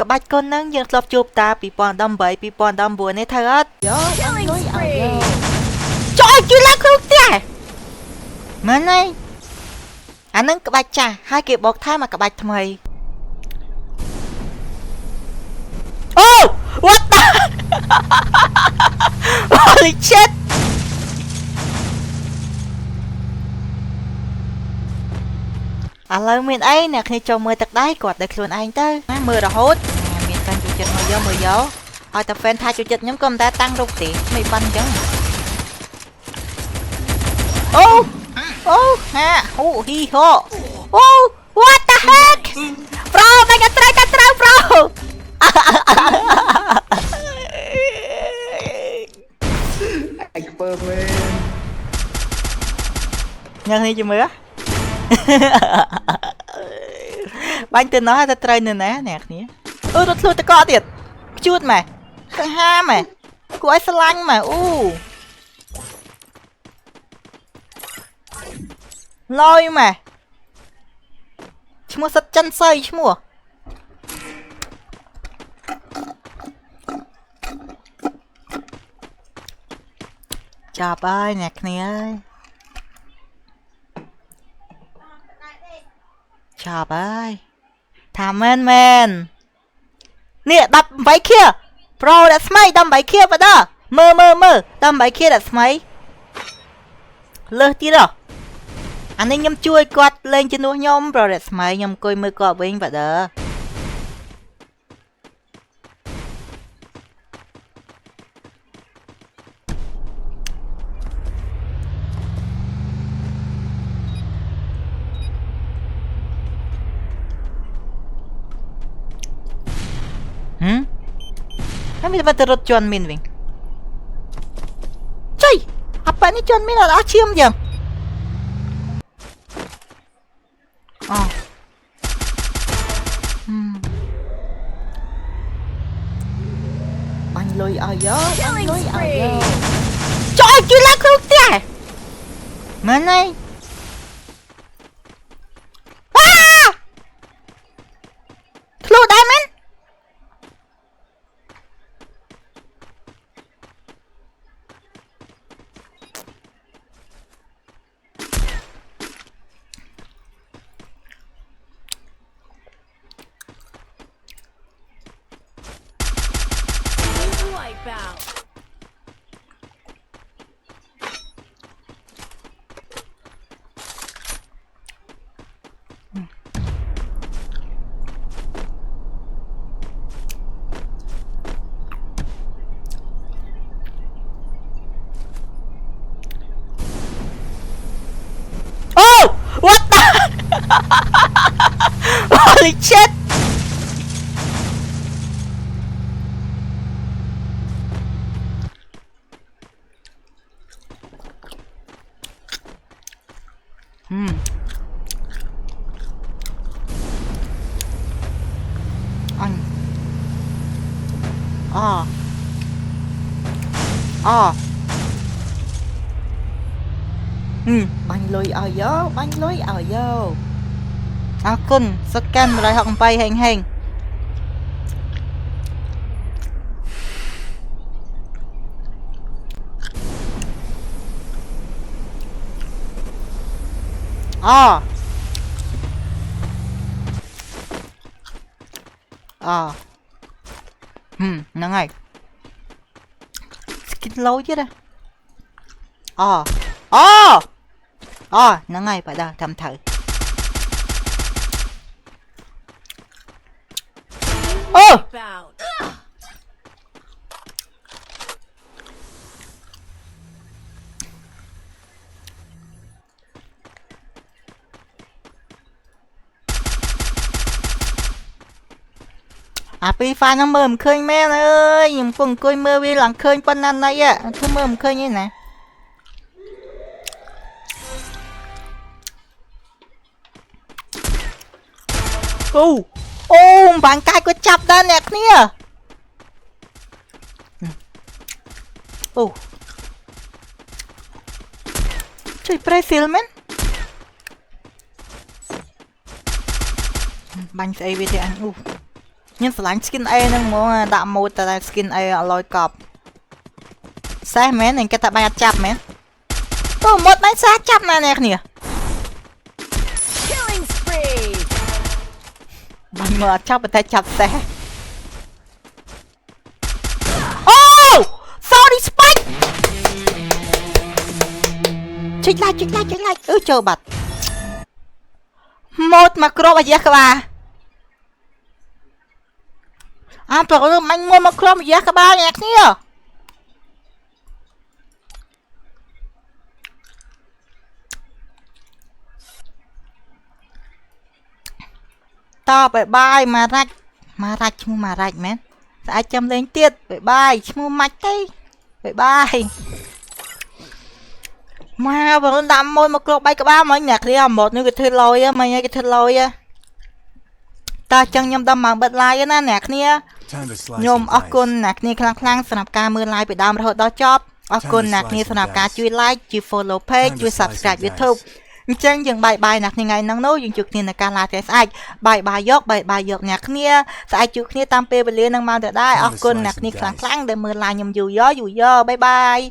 ក្បាច់កូននឹងយើងធ្លាប់ជួបតា2018 2019នេះធ្វើអត់យោលុយឲ្យយោចុយជួយឡើងក្នុងផ្ទះមែនហើយអានឹងក្បាច់ចាស់ហើយគេបោកថែមមកក្បាច់ថ្មីអូ what the holy shit ឥឡូវមានអីអ្នកគ្នាចូលមើលទឹកដៃគាត់តែខ្លួនឯងទៅមើលរហូតមានការជួយចិត្តមកយកឲ្យតែ fan ថាជួយចិត្តខ្ញុំក៏មិនតែតាំងរូបទេមិនបានអញ្ចឹងអូហាអូហ៊ីហូអូ what the heck bro មិនក៏ត្រូវ bro ไอ้เปิร์มเลยញ៉ាំនេះជឿមើលបាញ់ទៅណោះតែត្រូវនៅណាអ្នកគ្នាអូរត់ធ្លុះតកកទៀតខ្ជួតម៉ែទៅហាម៉ែគួរឲ្យស្រឡាញ់ម៉ែអូលយម៉ែឈ្មោះសិតចិនស័យឈ្មោះចាប់ហើយអ្នកគ្នាអើយចាប់ហើយថាមែននេះ18ខៀប្រូដាក់ស្មៃ18ខៀបើដល់មើល18ខៀដាក់ស្មៃលើសទៀតអានេះខ្ញុំជួយគាត់លេងជំនួសខ្ញុំប្រូដាក់ស្មៃខ្ញុំអង្គុយមើលគាត់វិញបើដល់ហើយមានតែរត់ជន់មីនវិញចុយអាប៉ានេះជន់មីនអត់ឈាមយ៉ាងអូបាញ់លុយឲ្យយោចុយជួយឡើងក្នុងផ្ទះមែនហើយធ្លុះដែរមែនwhat the holy shit អញបាញ់លុយឲ្យយោអរគុណសឹកកាន់168ហេងហ្នឹងហើយស្គីនឡូទៀតហ្នឹងហើយបើដល់តាមត្រូវអាពីហ្វាហ្នឹងមើលមិនឃើញមែនអើយខ្ញុំកំពុងអង្គុយមើលវាឡើងឃើញប៉ុណ្ណាណៃធ្វើមើលមិនឃើញទេណាអូបាញ់កាយគាត់ចាប់ដល់អ្នកគ្នាជួយប្រេស៊ីលមែនបាញ់ស្អីវាទេអញ nhưng phải lánh skin A nâng muốn đạm một tại skin A ở lôi cọp xe mến nên cái ta bay chạp mến tôi một máy xa chạp này nè nè bằng mở chạp tay chạp xe oh sorry spike chích lại chờ bật một macro và giác ba à tôi anh mua macro và giác ba nhạc nhá to bye bye mà rạch mến ai châm lên tiết bye bye mua mạch đây bye bye mà vẫn đâm môi một lột bay cả ba mới nhạc đi một nữa cái thư lôi á mày nghe cái thư lôi á ta chân nhâm đâm bằng bật like á nè nè nhôm ốc côn nè nè khăng khăngสำหรับการมือไลน์ไปดาวมาโหดต่อจอบออกคนนสำหรับการช่วยไลค์ช่วย follow page ช่วย subscribe YouTube ចឹងយើងបាយណាស់ថ្ងៃហ្នឹងនោះយើងជួបគ្នានៅការ live ស្អែកបាយយកអ្នកគ្នាស្អែកជួបគ្នាតាមពេលវេលានឹងមកទៅដែរអរគុណអ្នកគ្នាខ្លាំងៗដែលមើល live ខ្ញុំយូរបាយបាយ